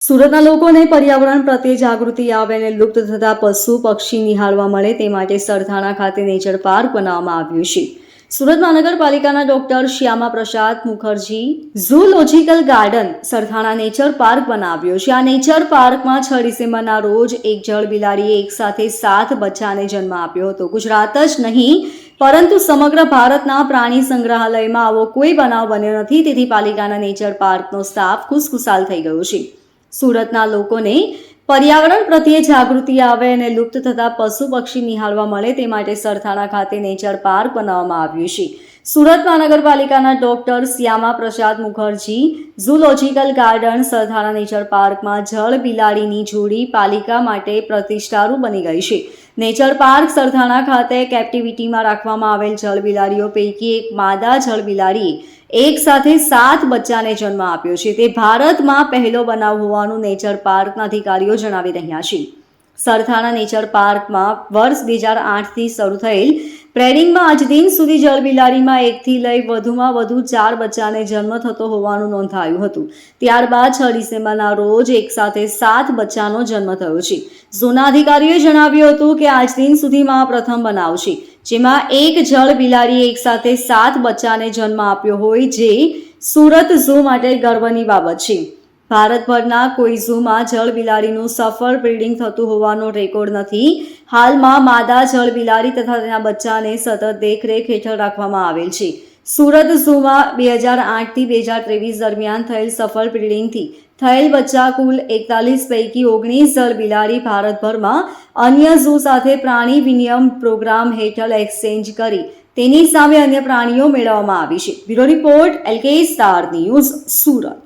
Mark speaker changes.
Speaker 1: સુરતના લોકોને પર્યાવરણ પ્રત્યે જાગૃતિ આવે અને લુપ્ત થતા પશુ પક્ષી નિહાળવા મળે તે માટે સરથાણા ખાતે નેચર પાર્ક બનાવવામાં આવ્યું છે. સુરત મહાનગરપાલિકાના doctor Shyama Prasad Mukherjee zoological garden Sarthana nature park બનાવ્યો છે. આ નેચર પાર્કમાં 6 ડિસેમ્બરના રોજ એક જળ બિલાડીએ એક સાથે 7 બચ્ચાને જન્મ આપ્યો હતો. ગુજરાત જ નહીં પરંતુ સમગ્ર ભારતના પ્રાણી સંગ્રહાલયમાં આવો કોઈ બનાવ બન્યો નથી. તેથી પાલિકાના નેચર પાર્કનો સ્ટાફ ખુશખુશાલ થઈ ગયો છે. સુરતના લોકોને પર્યાવરણ પ્રત્યે જાગૃતિ આવે અને લુપ્ત થતા પશુ પક્ષી નિહાળવા મળે તે માટે સરથાણા ખાતે નેચર પાર્ક બનાવવામાં આવ્યું છે. સુરત મહાનગરપાલિકાના doctor Shyama Prasad Mukherjee zoological garden Sarthana nature પાર્કમાં જળ બિલાડીની જોડી પાલિકા માટે પ્રતિષ્ઠારૂપ બની ગઈ છે. નેચર પાર્ક સરથાણા ખાતે કેપ્ટિવિટીમાં રાખવામાં આવેલ જળ બિલાડીઓ પૈકી એક માદા જળ બિલાડીએ એક સાથે 7 બચ્ચાને જન્મ આપ્યો છે. તે ભારતમાં પહેલો બનાવ હોવાનું નેચર પાર્કના અધિકારીઓ જણાવી રહ્યા છે. સરથાણા નેચર પાર્કમાં વર્ષ 2008થી શરૂ થયેલ બ્રેડિંગમાં આજ દિન સુધી જળ બિલાડીમાં 1 થી લઈ વધુમાં વધુ 4 બચ્ચાને જન્મ થતો હોવાનું નોંધાયું હતું. ત્યારબાદ 6 ડિસેમ્બરના રોજ એક સાથે 7 બચ્ચાનો જન્મ થયો છે. ઝોનના અધિકારીઓએ જણાવ્યું હતું કે આજ દિન સુધીમાં પ્રથમ બનાવ છે જેમાં એક જળ બિલાડીએ એક સાથે 7 બચ્ચાને જન્મ આપ્યો હોય, જે સુરત ઝૂ માટે ગર્વની બાબત છે. ભારતભરના કોઈ ઝૂમાં જળ બિલાડીનું સફળ બ્રીડિંગ થતું હોવાનો રેકોર્ડ નથી. હાલમાં માદા જળ બિલાડી તથા તેના બચ્ચાને સતત દેખરેખ હેઠળ રાખવામાં આવેલ છે. સુરત ઝૂમાં 2008 થી 2023 દરમિયાન થયેલ સફળ બ્રીડિંગથી થયેલ બચ્ચા કુલ 41 પૈકી 19 જળ બિલાડી ભારતભરમાં અન્ય ઝૂ સાથે પ્રાણી વિનિમય પ્રોગ્રામ હેઠળ એક્સચેન્જ કરી તેની સામે અન્ય પ્રાણીઓ મેળવવામાં આવી છે. Bureau report LK star news, Surat.